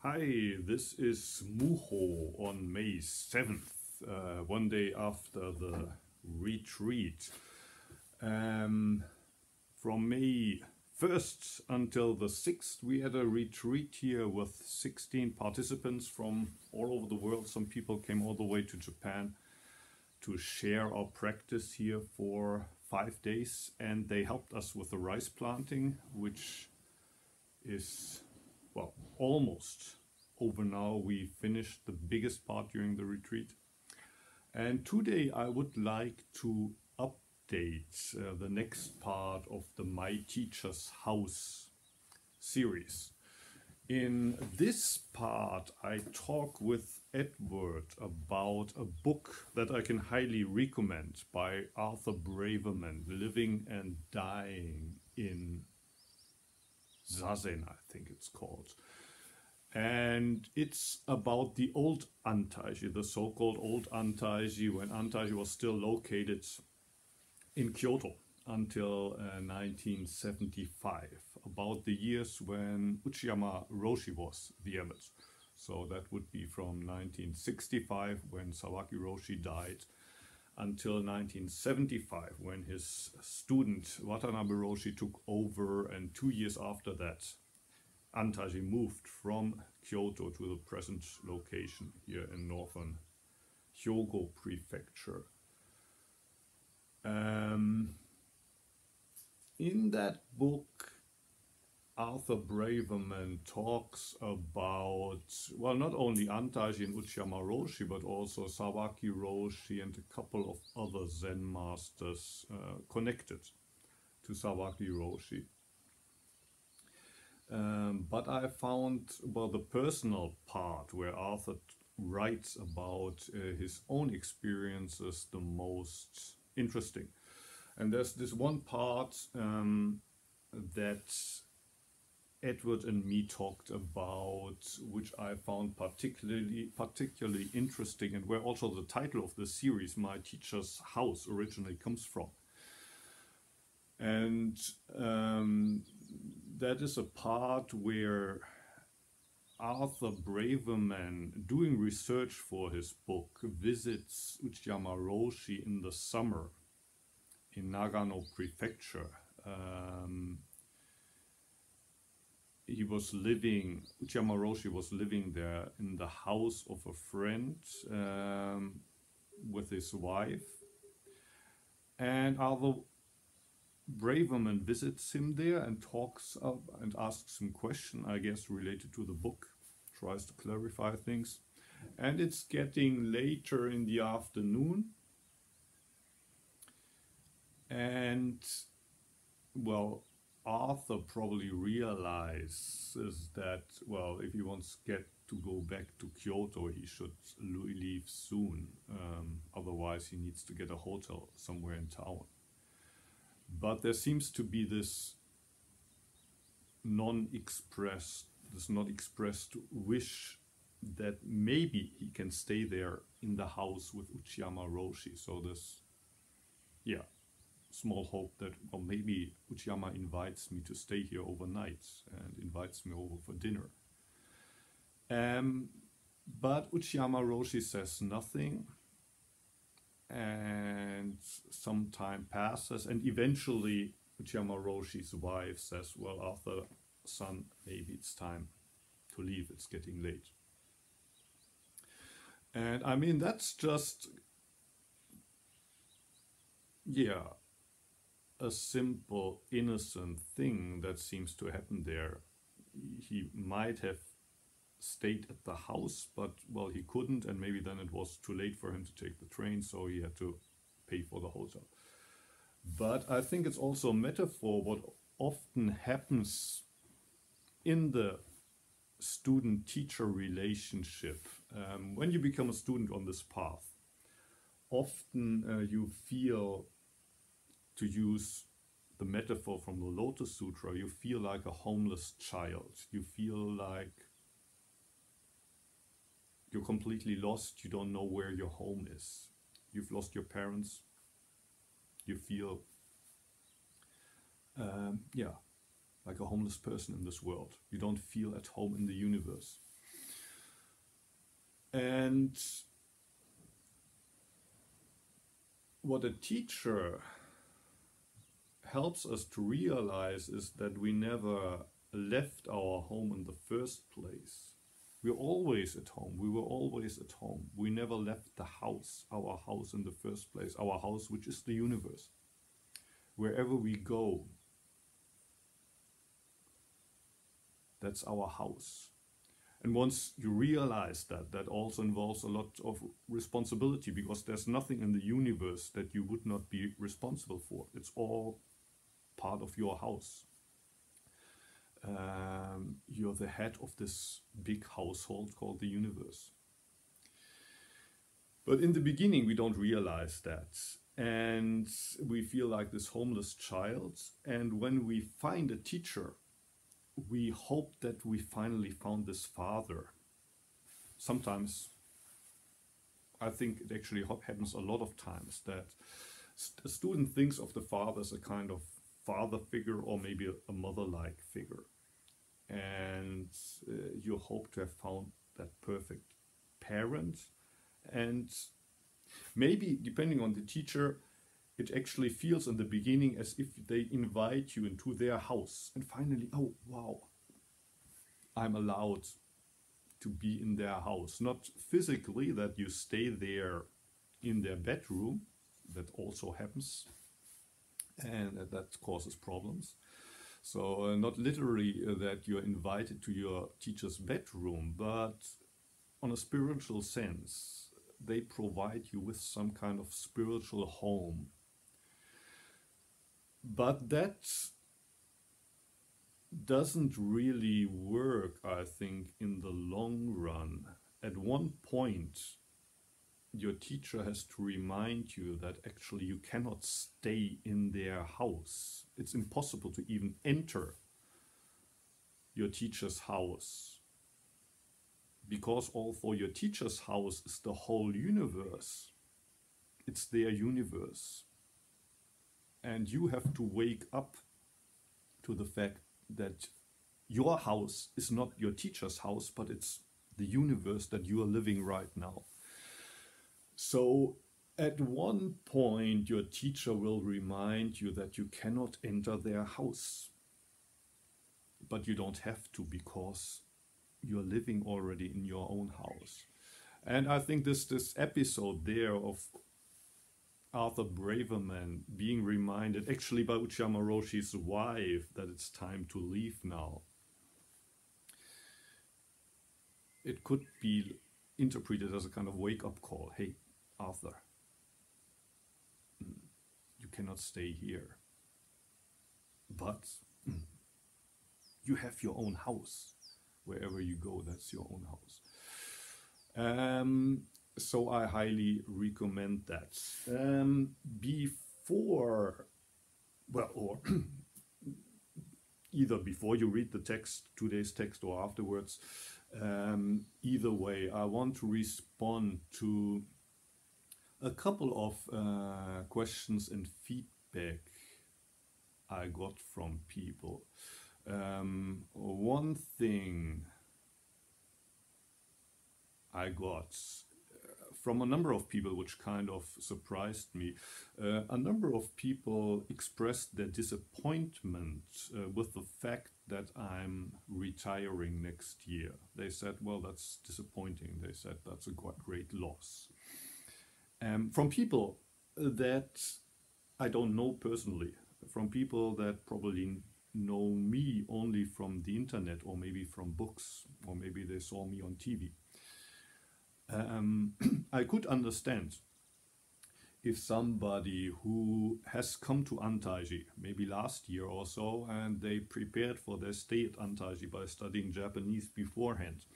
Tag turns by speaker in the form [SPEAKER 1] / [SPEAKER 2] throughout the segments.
[SPEAKER 1] Hi, this is Muho on May 7th, one day after the retreat. From May 1st until the 6th, we had a retreat here with 16 participants from all over the world. Some people came all the way to Japan to share our practice here for 5 days, and they helped us with the rice planting, which is, well, almost over now. We finished the biggest part during the retreat. And today I would like to update the next part of the My Teacher's House series. In this part, I talk with Edward about a book that I can highly recommend by Arthur Braverman, Living and Dying in Zazen, I think it's called. And it's about the old Antaiji, the so-called old Antaiji, when Antaiji was still located in Kyoto until 1975, about the years when Uchiyama Roshi was the abbot. So that would be from 1965, when Sawaki Roshi died, until 1975, when his student Watanabe Roshi took over, and 2 years after that, Antaiji moved from Kyoto to the present location here in northern Hyogo Prefecture. In that book, Arthur Braverman talks about, well, not only Antaiji and Uchiyama Roshi, but also Sawaki Roshi and a couple of other Zen masters connected to Sawaki Roshi. But I found, well, the personal part where Arthur writes about his own experiences the most interesting. And there's this one part that Edward and me talked about, which I found particularly interesting, and where also the title of the series, My Teacher's House, originally comes from. And that is a part where Arthur Braverman, doing research for his book, visits Uchiyama Roshi in the summer in Nagano Prefecture. Uchiyama Roshi was living there in the house of a friend with his wife, and Arthur Braverman visits him there and talks up and asks him questions, I guess, related to the book, tries to clarify things. And it's getting later in the afternoon. And, well, Arthur probably realizes that, well, if he wants to go back to Kyoto, he should leave soon. Otherwise, he needs to get a hotel somewhere in town. But there seems to be this not expressed wish that maybe he can stay there in the house with Uchiyama Roshi. So this, yeah, small hope that, well, maybe Uchiyama invites me to stay here overnight and invites me over for dinner. But Uchiyama Roshi says nothing. And some time passes, and eventually Uchiyama Roshi's wife says, well, Arthur, son, maybe it's time to leave, it's getting late. And I mean, that's just, yeah, a simple, innocent thing that seems to happen there. He might have stayed at the house, but, well, he couldn't, and maybe then it was too late for him to take the train, so he had to pay for the hotel. But I think it's also a metaphor what often happens in the student-teacher relationship. When you become a student on this path, often you feel, to use the metaphor from the Lotus Sutra, you feel like a homeless child. You feel like you're completely lost, you don't know where your home is. You've lost your parents. You feel, yeah, like a homeless person in this world. You don't feel at home in the universe. And what a teacher helps us to realize is that we never left our home in the first place. We're always at home. We were always at home. We never left the house, our house in the first place, our house, which is the universe. Wherever we go, that's our house. And once you realize that, that also involves a lot of responsibility, because there's nothing in the universe that you would not be responsible for. It's all part of your house. You're the head of this big household called the universe. But in the beginning, we don't realize that. And we feel like this homeless child. And when we find a teacher, we hope that we finally found this father. Sometimes, I think it actually happens a lot of times, that a student thinks of the father as a kind of father figure or maybe a mother-like figure. And you hope to have found that perfect parent. And maybe, depending on the teacher, it actually feels in the beginning as if they invite you into their house. And finally, oh, wow, I'm allowed to be in their house. Not physically that you stay there in their bedroom. That also happens. And that causes problems. So not literally that you're invited to your teacher's bedroom, but on a spiritual sense, they provide you with some kind of spiritual home. But that doesn't really work, I think, in the long run. At one point, your teacher has to remind you that actually you cannot stay in their house. It's impossible to even enter your teacher's house, because although your teacher's house is the whole universe, it's their universe. And you have to wake up to the fact that your house is not your teacher's house, but it's the universe that you are living right now. So at one point, your teacher will remind you that you cannot enter their house. But you don't have to, because you're living already in your own house. And I think this episode there of Arthur Braverman being reminded, actually by Uchiyama Roshi's wife, that it's time to leave now. It could be interpreted as a kind of wake-up call. Hey, Arthur, you cannot stay here, but you have your own house. Wherever you go, that's your own house. So I highly recommend that. Either before you read the text, today's text, or afterwards, either way, I want to respond to a couple of questions and feedback I got from people. One thing I got from a number of people, which kind of surprised me, a number of people expressed their disappointment with the fact that I'm retiring next year. They said, well, that's disappointing. They said that's a great loss. From people that I don't know personally, from people that probably know me only from the internet, or maybe from books, or maybe they saw me on TV. I could understand if somebody who has come to Antaiji, maybe last year or so, and they prepared for their stay at Antaiji by studying Japanese beforehand,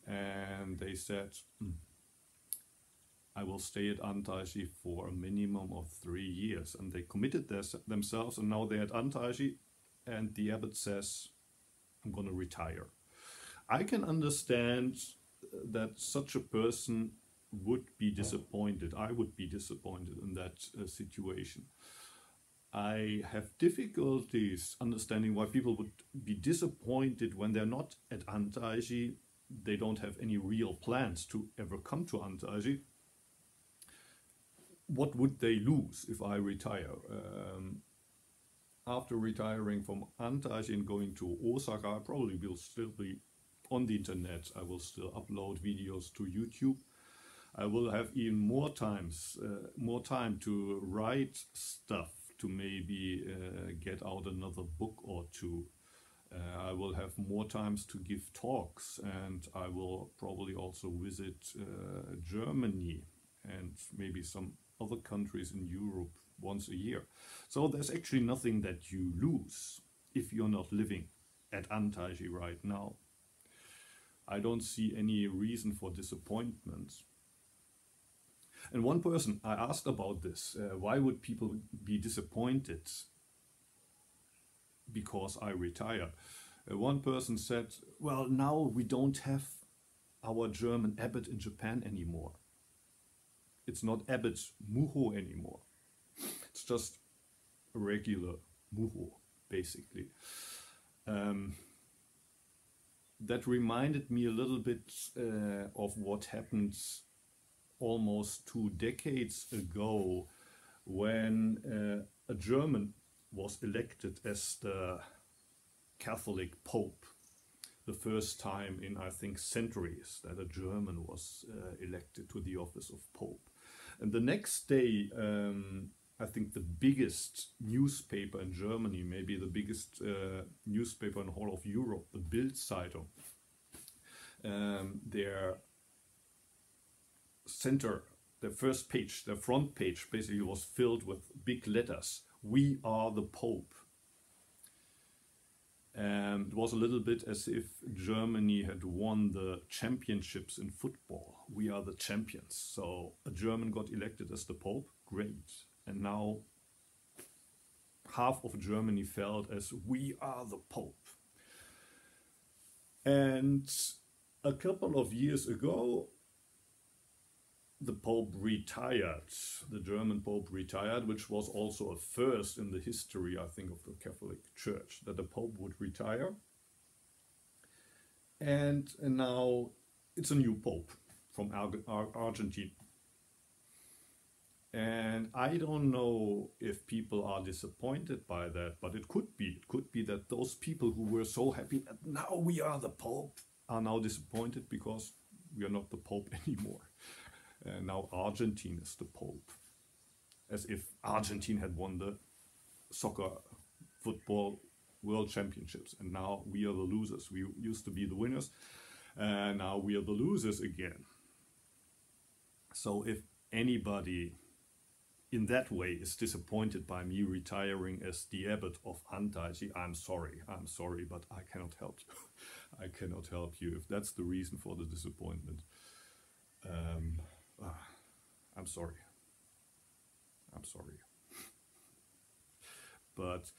[SPEAKER 1] and they said, I will stay at Antaiji for a minimum of 3 years, and they committed themselves, and now they're at Antaiji, and the abbot says, I'm going to retire. I can understand that such a person would be disappointed. I would be disappointed in that situation. I have difficulties understanding why people would be disappointed when they're not at Antaiji, they don't have any real plans to ever come to Antaiji, what would they lose if I retire? After retiring from Antaiji and going to Osaka, I probably will still be on the internet. I will still upload videos to YouTube. I will have even more time to write stuff, to maybe get out another book or two. I will have more times to give talks, and I will probably also visit Germany and maybe some other countries in Europe once a year. So there's actually nothing that you lose if you're not living at Antaiji right now. I don't see any reason for disappointment. And one person I asked about this, why would people be disappointed because I retire? One person said, well, now we don't have our German abbot in Japan anymore. It's not Abbot Muho anymore. It's just a regular Muho, basically. That reminded me a little bit of what happened almost 2 decades ago, when a German was elected as the Catholic Pope. The first time in, I think, centuries that a German was elected to the office of Pope. And the next day, I think the biggest newspaper in Germany, maybe the biggest newspaper in the whole of Europe, the Bild Zeitung, their first page, their front page basically was filled with big letters. We are the Pope. And it was a little bit as if Germany had won the championships in football. We are the champions. So a German got elected as the Pope, great. And now half of Germany felt as we are the Pope. And a couple of years ago, the Pope retired, the German Pope retired, which was also a first in the history, I think, of the Catholic Church, that the Pope would retire. And now it's a new Pope from Argentina. And I don't know if people are disappointed by that, but it could be. It could be that those people who were so happy that now we are the Pope are now disappointed because we are not the Pope anymore. Now Argentina is the Pope, as if Argentina had won the soccer, football world championships, and now we are the losers. We used to be the winners, and now we are the losers again. So if anybody in that way is disappointed by me retiring as the abbot of Antaiji, I'm sorry, but I cannot help you. I cannot help you if that's the reason for the disappointment. I'm sorry. But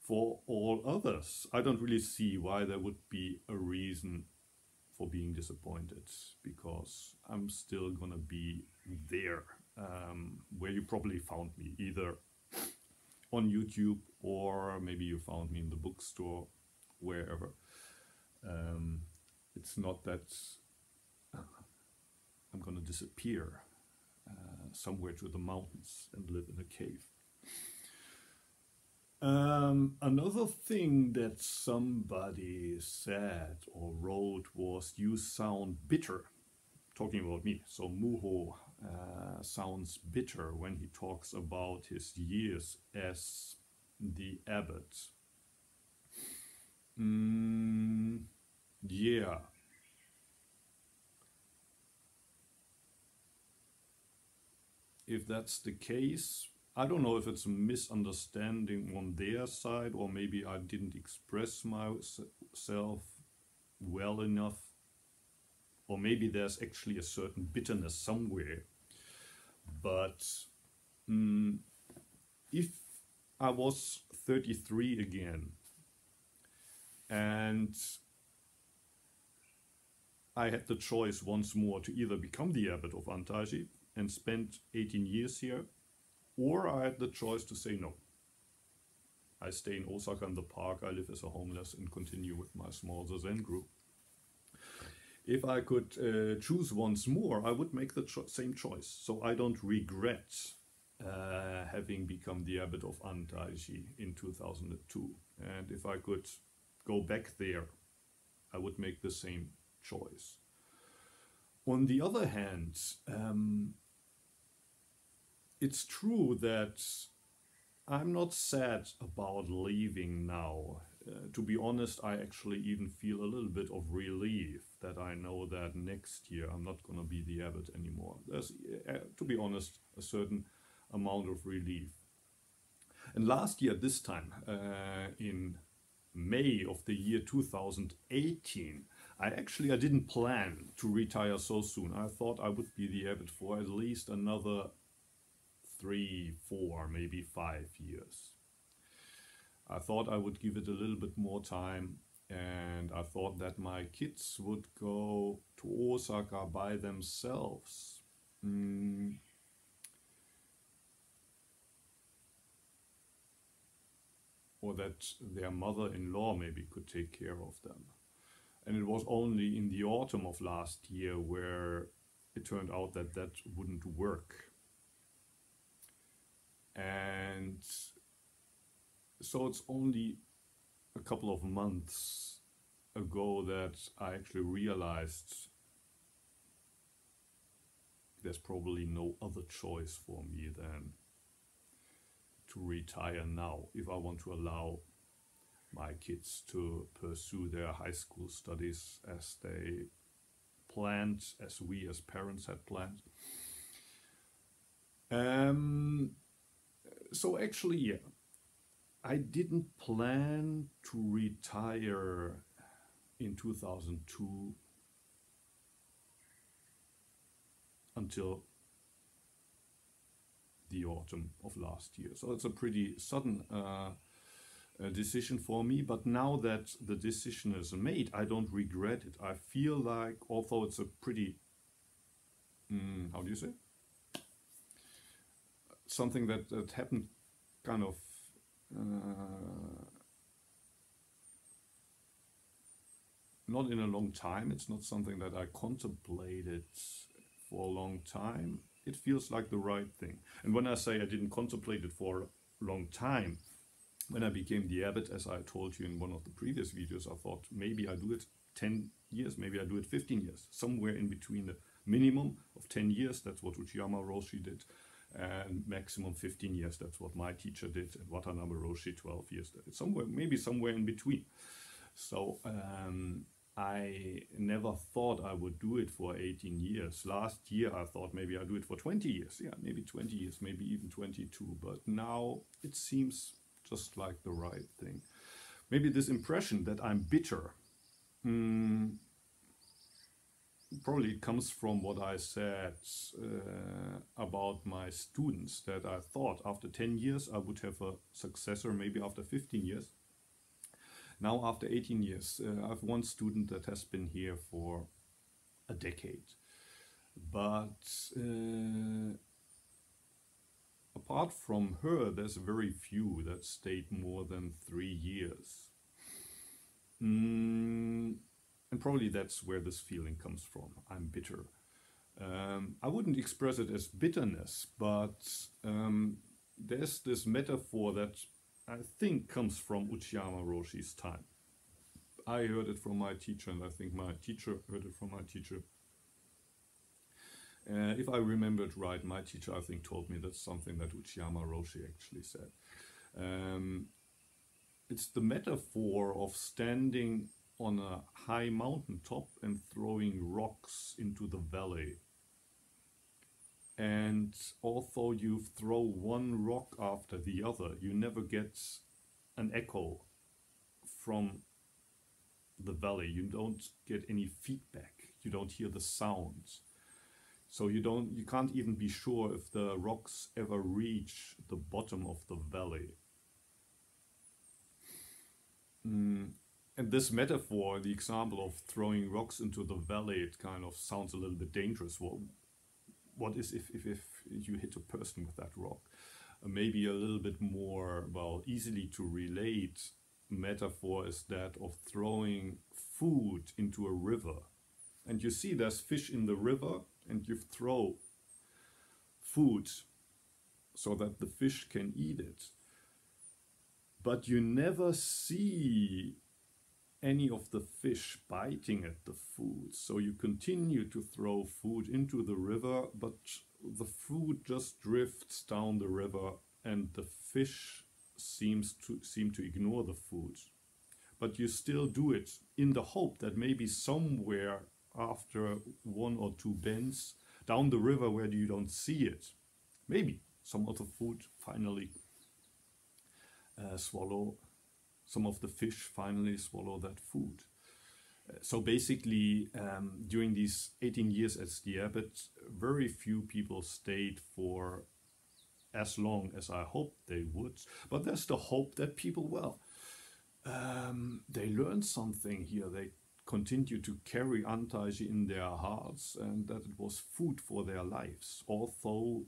[SPEAKER 1] for all others, I don't really see why there would be a reason for being disappointed, because I'm still gonna be there, where you probably found me, either on YouTube or maybe you found me in the bookstore, wherever. It's not that I'm gonna disappear somewhere to the mountains and live in a cave. Another thing that somebody said or wrote was, you sound bitter, talking about me. So Muho sounds bitter when he talks about his years as the abbot. Yeah. If that's the case, I don't know if it's a misunderstanding on their side, or maybe I didn't express myself well enough, or maybe there's actually a certain bitterness somewhere. But if I was 33 again and I had the choice once more to either become the abbot of Antaiji and spend 18 years here, or I had the choice to say no. I stay in Osaka in the park, I live as a homeless and continue with my small Zazen group. If I could choose once more, I would make the same choice. So I don't regret having become the abbot of Antaiji in 2002. And if I could go back there, I would make the same choice. On the other hand, it's true that I'm not sad about leaving now. To be honest, I actually even feel a little bit of relief that I know that next year I'm not going to be the abbot anymore. There's, to be honest, a certain amount of relief. And last year, this time, in May of the year 2018, I didn't plan to retire so soon. I thought I would be the abbot for at least another 3, 4, maybe 5 years. I thought I would give it a little bit more time, and I thought that my kids would go to Osaka by themselves. Or that their mother-in-law maybe could take care of them. And it was only in the autumn of last year where it turned out that that wouldn't work. And so it's only a couple of months ago that I actually realized there's probably no other choice for me than to retire now if I want to allow my kids to pursue their high school studies as they planned, as we as parents had planned. So actually, yeah, I didn't plan to retire in 2002 until the autumn of last year. So it's a pretty sudden decision for me, but now that the decision is made, I don't regret it. I feel like, although it's a pretty, how do you say? Something that happened kind of not in a long time. It's not something that I contemplated for a long time. It feels like the right thing. And when I say I didn't contemplate it for a long time, when I became the abbot, as I told you in one of the previous videos, I thought maybe I do it 10 years, maybe I do it 15 years, somewhere in between the minimum of 10 years, that's what Uchiyama Roshi did, and maximum 15 years, that's what my teacher did, and Watanabe Roshi 12 years, somewhere, maybe somewhere in between. So I never thought I would do it for 18 years. Last year I thought maybe I'd do it for 20 years. Yeah, maybe 20 years, maybe even 22. But now it seems just like the right thing. Maybe this impression that I'm bitter, probably comes from what I said about my students, that I thought after 10 years I would have a successor, maybe after 15 years. Now, after 18 years, I have one student that has been here for a decade. But apart from her, there's very few that stayed more than 3 years. And probably that's where this feeling comes from. I'm bitter. I wouldn't express it as bitterness, but there's this metaphor that I think comes from Uchiyama Roshi's time. I heard it from my teacher, and I think my teacher heard it from my teacher. If I remembered right, my teacher, I think, told me that's something that Uchiyama Roshi actually said. It's the metaphor of standing on a high mountain top and throwing rocks into the valley. And although you throw one rock after the other, you never get an echo from the valley. You don't get any feedback. You don't hear the sounds. So you can't even be sure if the rocks ever reach the bottom of the valley. And this metaphor, the example of throwing rocks into the valley, it kind of sounds a little bit dangerous. What is if you hit a person with that rock? Maybe a little bit more, well, easily to relate metaphor is that of throwing food into a river. and you see there's fish in the river, and you throw food so that the fish can eat it. But you never see any of the fish biting at the food. So you continue to throw food into the river, but the food just drifts down the river, and the fish seem to ignore the food. But you still do it in the hope that maybe somewhere after one or two bends down the river where you don't see it, maybe some of the food finally some of the fish finally swallow that food. So basically, during these 18 years as the abbot, very few people stayed for as long as I hoped they would. But there's the hope that people, well, they learned something here. They continue to carry Antaiji in their hearts, and that it was food for their lives. Although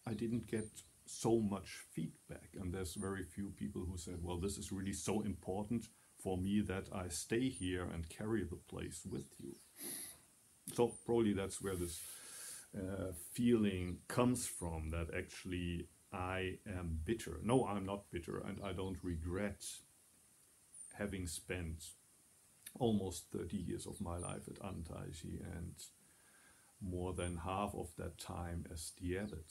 [SPEAKER 1] I didn't get so much feedback, and there's very few people who said, well, this is really so important for me that I stay here and carry the place with you. So probably that's where this feeling comes from, that actually I am bitter. No, I'm not bitter, and I don't regret having spent almost 30 years of my life at Antaiji and more than half of that time as the abbot.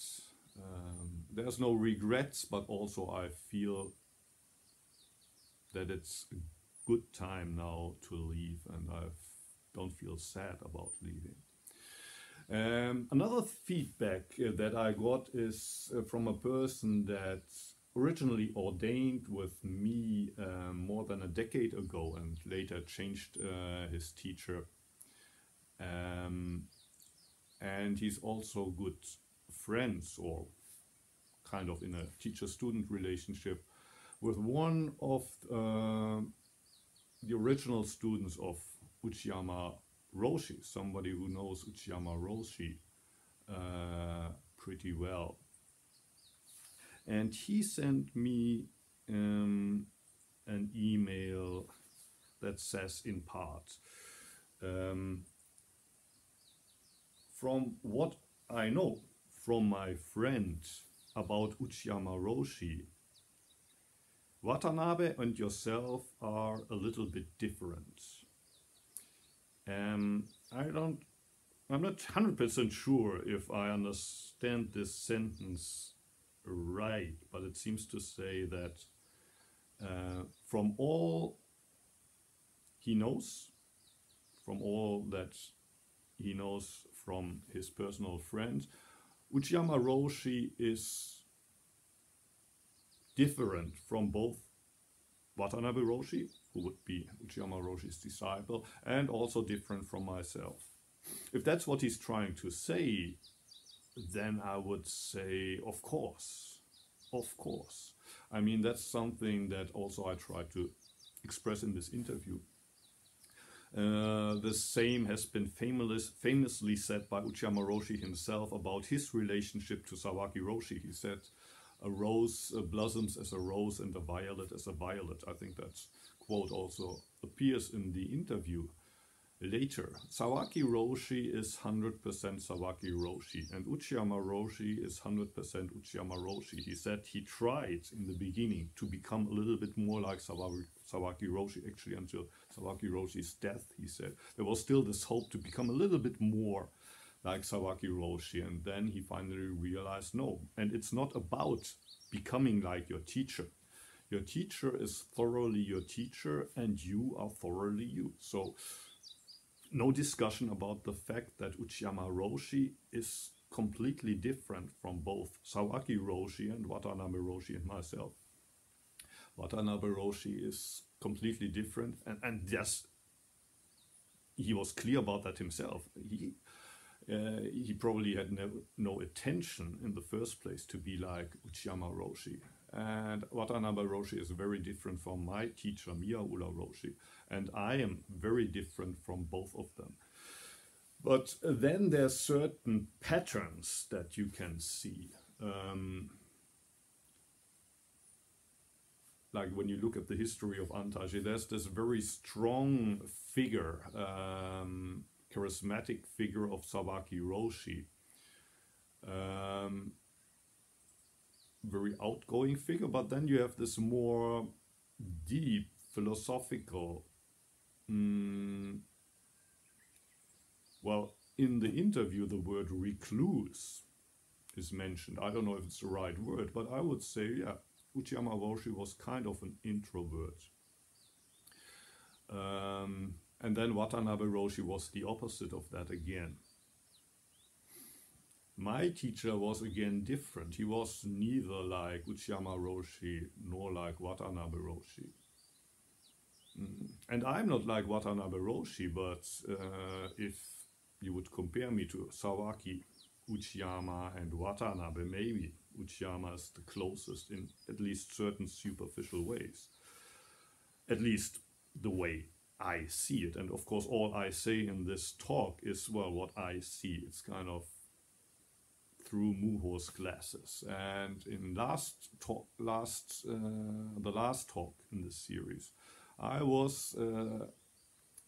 [SPEAKER 1] There's no regrets, but also I feel that it's a good time now to leave, and I don't feel sad about leaving. Another feedback that I got is from a person that originally ordained with me more than a decade ago and later changed his teacher. And he's also good friends, or kind of in a teacher-student relationship, with one of the original students of Uchiyama Roshi, somebody who knows Uchiyama Roshi pretty well. And he sent me an email that says in part, from what I know from my friend about Uchiyama Roshi, Watanabe and yourself are a little bit different. I'm not 100% sure if I understand this sentence right, but it seems to say that from all he knows, from all that he knows from his personal friends, Uchiyama Roshi is different from both Watanabe Roshi, who would be Uchiyama Roshi's disciple, and also different from myself. If that's what he's trying to say, then I would say, of course, of course. I mean, that's something that also I try to express in this interview. The same has been famously said by Uchiyama Roshi himself about his relationship to Sawaki Roshi. He said, a rose blossoms as a rose and a violet as a violet. I think that quote also appears in the interview later. Sawaki Roshi is 100% Sawaki Roshi, and Uchiyama Roshi is 100% Uchiyama Roshi. He said he tried in the beginning to become a little bit more like Sawaki Roshi, actually until Sawaki Roshi's death, he said. There was still this hope to become a little bit more like Sawaki Roshi, and then he finally realized no. And it's not about becoming like your teacher. Your teacher is thoroughly your teacher, and you are thoroughly you. So no discussion about the fact that Uchiyama Roshi is completely different from both Sawaki Roshi and Watanabe Roshi and myself. Watanabe Roshi is completely different, and yes, he was clear about that himself. He probably had no intention in the first place to be like Uchiyama Roshi. And Watanabe Roshi is very different from my teacher, Miyaura Roshi. And I am very different from both of them. But then there's certain patterns that you can see. Like when you look at the history of Antaiji, there's this very strong figure charismatic figure of Sawaki Roshi. Very outgoing figure, but then you have this more deep philosophical, well, in the interview the word recluse is mentioned. I don't know if it's the right word, but I would say, yeah, Uchiyama Roshi was kind of an introvert. And then Watanabe Roshi was the opposite of that again. My teacher was again different. He was neither like Uchiyama Roshi nor like Watanabe Roshi. And I'm not like Watanabe Roshi, but if you would compare me to Sawaki, Uchiyama and Watanabe, maybe Uchiyama is the closest in at least certain superficial ways. At least the way I see it. And of course all I say in this talk is, well, what I see. It's kind of through Muho's glasses. And in the last talk in this series, I was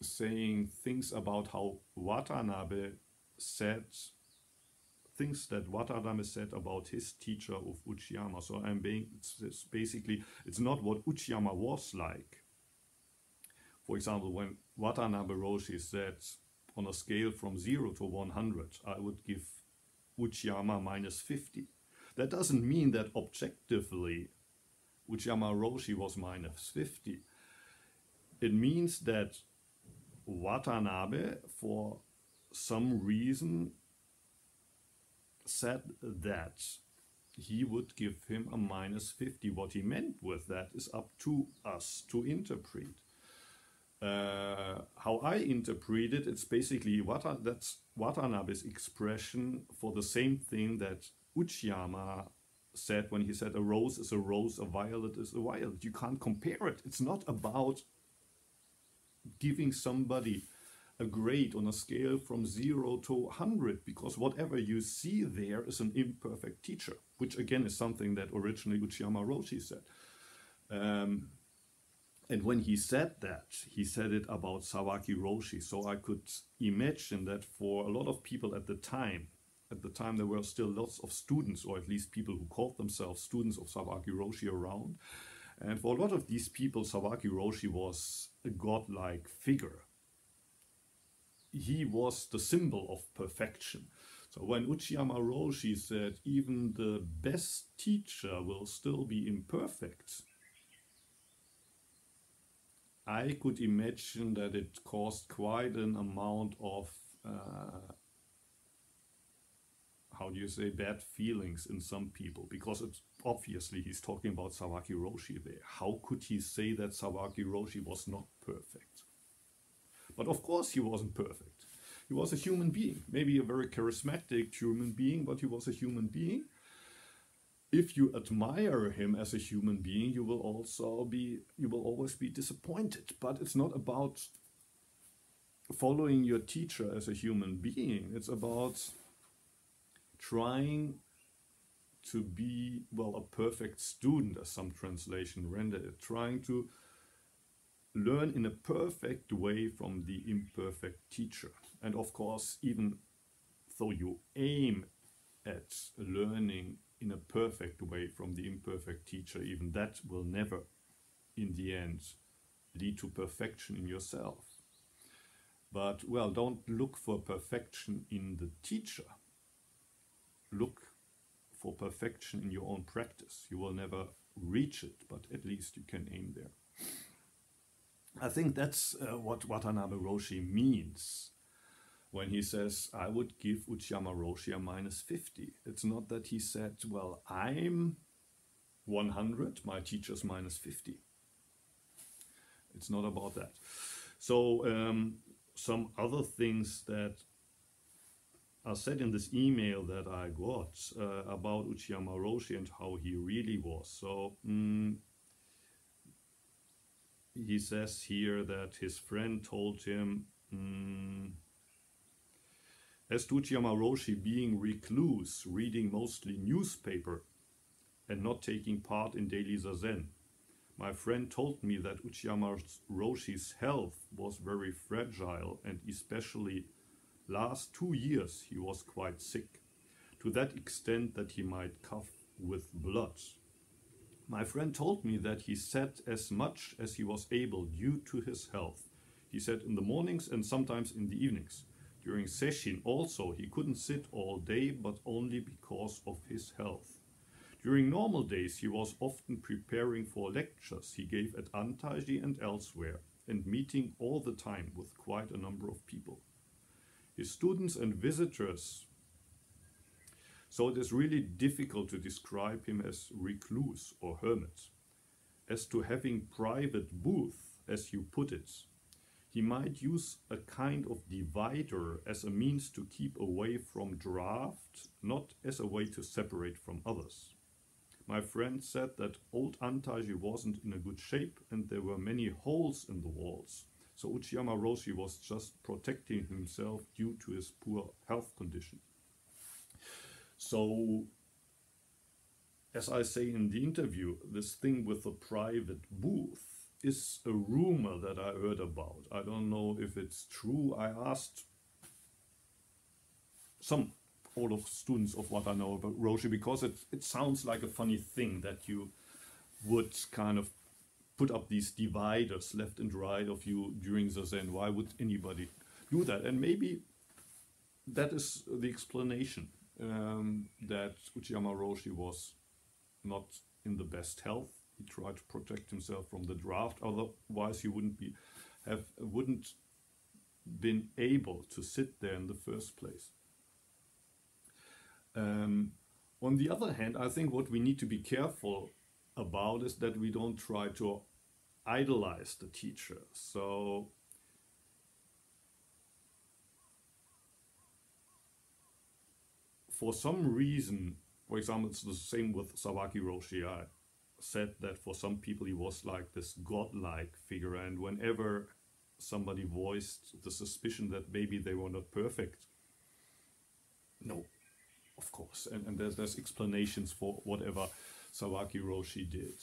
[SPEAKER 1] saying things about how Watanabe said things that Watanabe said about his teacher of Uchiyama. So it's basically, it's not what Uchiyama was like. For example, when Watanabe Roshi said, on a scale from 0 to 100, I would give Uchiyama -50. That doesn't mean that objectively Uchiyama Roshi was -50. It means that Watanabe, for some reason, said that he would give him a -50. What he meant with that is up to us to interpret. How I interpret it, it's basically that's Watanabe's expression for the same thing that Uchiyama said when he said a rose is a rose, a violet is a violet. You can't compare it. It's not about giving somebody a grade on a scale from 0 to 100, because whatever you see there is an imperfect teacher, which again is something that originally Uchiyama Roshi said. And when he said that, he said it about Sawaki Roshi. So I could imagine that for a lot of people at the time there were still lots of students, or at least people who called themselves students of Sawaki Roshi around. And for a lot of these people, Sawaki Roshi was a godlike figure. He was the symbol of perfection. So when Uchiyama Roshi said even the best teacher will still be imperfect, I could imagine that it caused quite an amount of, how do you say, bad feelings in some people, because it's obviously he's talking about Sawaki Roshi there. How could he say that Sawaki Roshi was not perfect? But of course he wasn't perfect. He was a human being, maybe a very charismatic human being, but he was a human being. If you admire him as a human being, you will always be disappointed. But it's not about following your teacher as a human being. It's about trying to be, well, a perfect student, as some translation render it. Trying to learn in a perfect way from the imperfect teacher. And of course, even though you aim at learning in a perfect way from the imperfect teacher, even that will never, in the end, lead to perfection in yourself. But, well, don't look for perfection in the teacher. Look for perfection in your own practice. You will never reach it, but at least you can aim there. I think that's what Watanabe Roshi means when he says, I would give Uchiyama Roshi a -50. It's not that he said, well, I'm 100, my teacher's -50. It's not about that. So some other things that are said in this email that I got about Uchiyama Roshi and how he really was. So he says here that his friend told him, as to Uchiyama Roshi being recluse, reading mostly newspaper and not taking part in daily zazen, my friend told me that Uchiyama Roshi's health was very fragile, and especially last 2 years he was quite sick, to that extent that he might cough with blood. My friend told me that he sat as much as he was able due to his health. He sat in the mornings and sometimes in the evenings. During session also he couldn't sit all day, but only because of his health. During normal days he was often preparing for lectures he gave at Antaiji and elsewhere, and meeting all the time with quite a number of people. His students and visitors, so it is really difficult to describe him as recluse or hermit. As to having private booth, as you put it, he might use a kind of divider as a means to keep away from draft, not as a way to separate from others. My friend said that old Antaiji wasn't in a good shape and there were many holes in the walls. So Uchiyama Roshi was just protecting himself due to his poor health condition. So, as I say in the interview, this thing with the private booth is a rumor that I heard about. I don't know if it's true. I asked some older students of what I know about Roshi, because it sounds like a funny thing that you would kind of put up these dividers left and right of you during the Zen. Why would anybody do that? And maybe that is the explanation, that Uchiyama Roshi was not in the best health. He tried to protect himself from the draft, otherwise he wouldn't been able to sit there in the first place. On the other hand, I think what we need to be careful about is that we don't try to idolize the teacher. So for some reason, for example, it's the same with Sawaki Roshi. I said that for some people he was like this godlike figure, and whenever somebody voiced the suspicion that maybe they were not perfect, no, of course, and there's explanations for whatever Sawaki Roshi did.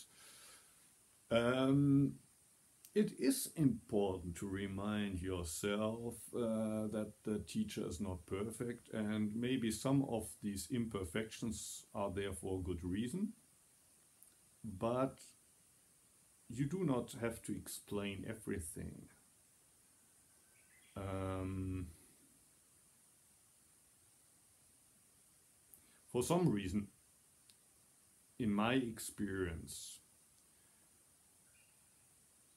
[SPEAKER 1] It is important to remind yourself that the teacher is not perfect, and maybe some of these imperfections are there for a good reason, but you do not have to explain everything. For some reason, in my experience,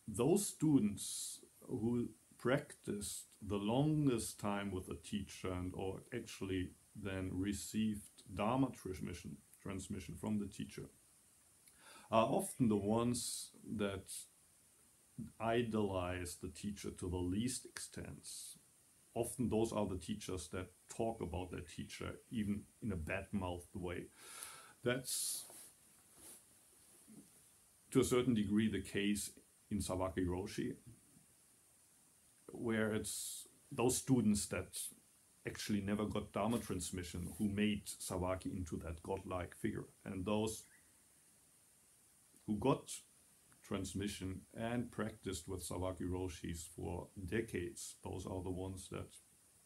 [SPEAKER 1] those students who practiced the longest time with a teacher and or actually then received Dharma transmission from the teacher are often the ones that idolize the teacher to the least extent. Often those are the teachers that talk about their teacher even in a bad-mouthed way. That's to a certain degree the case in Sawaki Roshi, where it's those students that actually never got Dharma transmission who made Sawaki into that godlike figure. And those who got transmission and practiced with Sawaki Roshis for decades, those are the ones that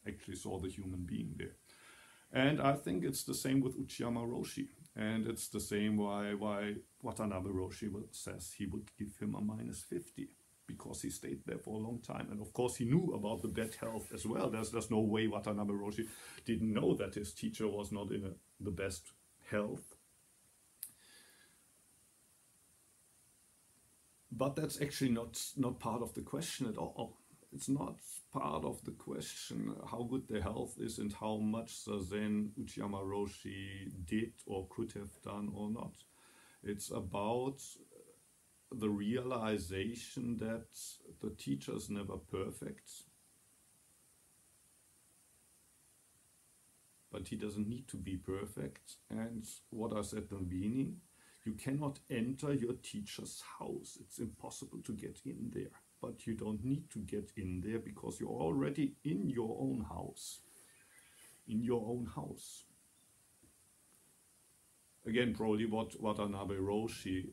[SPEAKER 1] actually saw the human being there. And I think it's the same with Uchiyama Roshi. And it's the same why Watanabe Roshi says he would give him a -50, because he stayed there for a long time. And of course he knew about the bad health as well. There's no way Watanabe Roshi didn't know that his teacher was not in the best health. But that's actually not part of the question at all. It's not part of the question how good the health is and how much Zazen Uchiyama Roshi did or could have done or not. It's about the realization that the teacher is never perfect, but he doesn't need to be perfect. And what I said at the beginning, you cannot enter your teacher's house. It's impossible to get in there. But you don't need to get in there because you're already in your own house. In your own house. Again, probably what Watanabe Roshi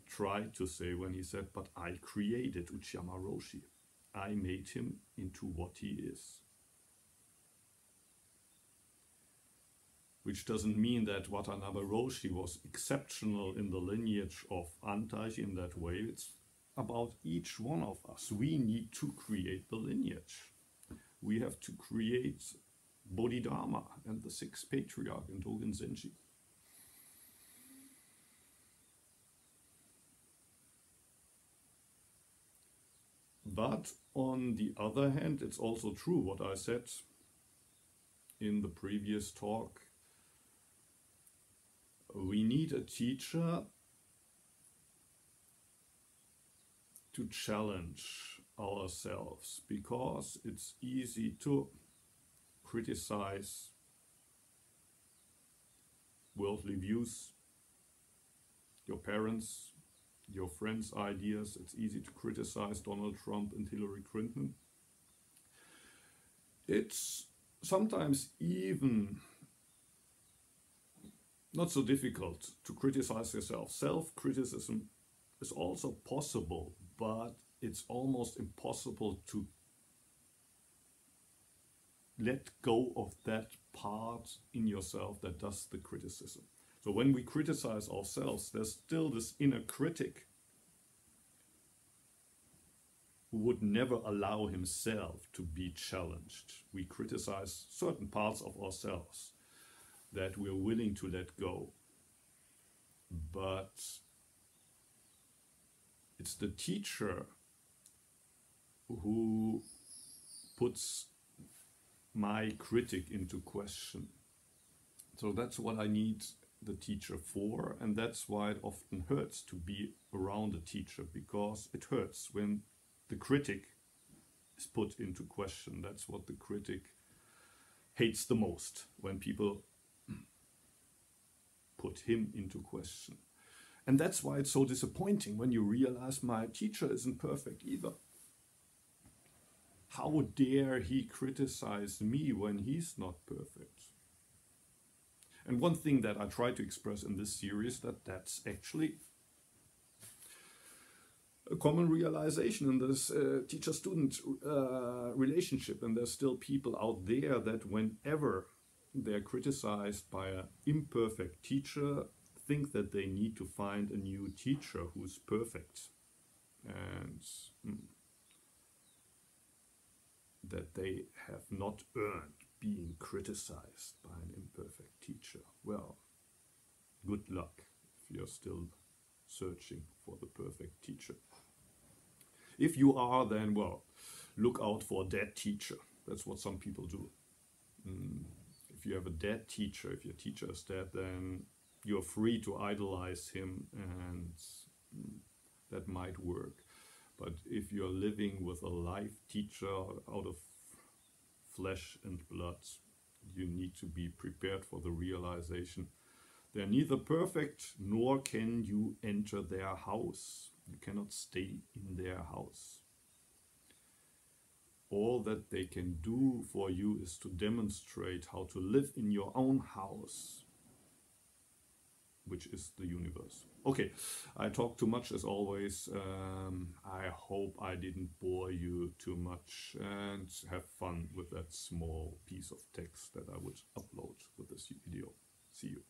[SPEAKER 1] tried to say when he said, but I created Uchiyama Roshi. I made him into what he is. which doesn't mean that Watanabe Roshi was exceptional in the lineage of Antaiji in that way. It's about each one of us. We need to create the lineage. We have to create Bodhidharma and the sixth patriarch in Dogen Zenji. But on the other hand, it's also true what I said in the previous talk. We need a teacher to challenge ourselves, because it's easy to criticize worldly views, your parents, your friends' ideas. It's easy to criticize Donald Trump and Hillary Clinton. It's sometimes even not so difficult to criticize yourself. Self-criticism is also possible, but it's almost impossible to let go of that part in yourself that does the criticism. So when we criticize ourselves, there's still this inner critic who would never allow himself to be challenged. We criticize certain parts of ourselves that we're willing to let go. But it's the teacher who puts my critic into question. So that's what I need the teacher for, and that's why it often hurts to be around a teacher, because it hurts when the critic is put into question. That's what the critic hates the most, when people put him into question. And that's why it's so disappointing when you realize my teacher isn't perfect either. How dare he criticize me when he's not perfect? And one thing that I try to express in this series, that's actually a common realization in this teacher-student relationship. And there's still people out there that whenever they're criticized by an imperfect teacher, think that they need to find a new teacher who's perfect. And that they have not earned being criticized by an imperfect teacher. Well, good luck if you're still searching for the perfect teacher. If you are, then, well, look out for a dead teacher. That's what some people do. If you have a dead teacher, if your teacher is dead, then you're free to idolize him, and that might work. But if you're living with a live teacher out of flesh and blood, you need to be prepared for the realization they're neither perfect, nor can you enter their house. You cannot stay in their house. All that they can do for you is to demonstrate how to live in your own house, which is the universe. Okay, I talk too much as always. I hope I didn't bore you too much, and have fun with that small piece of text that I would upload with this video. See you.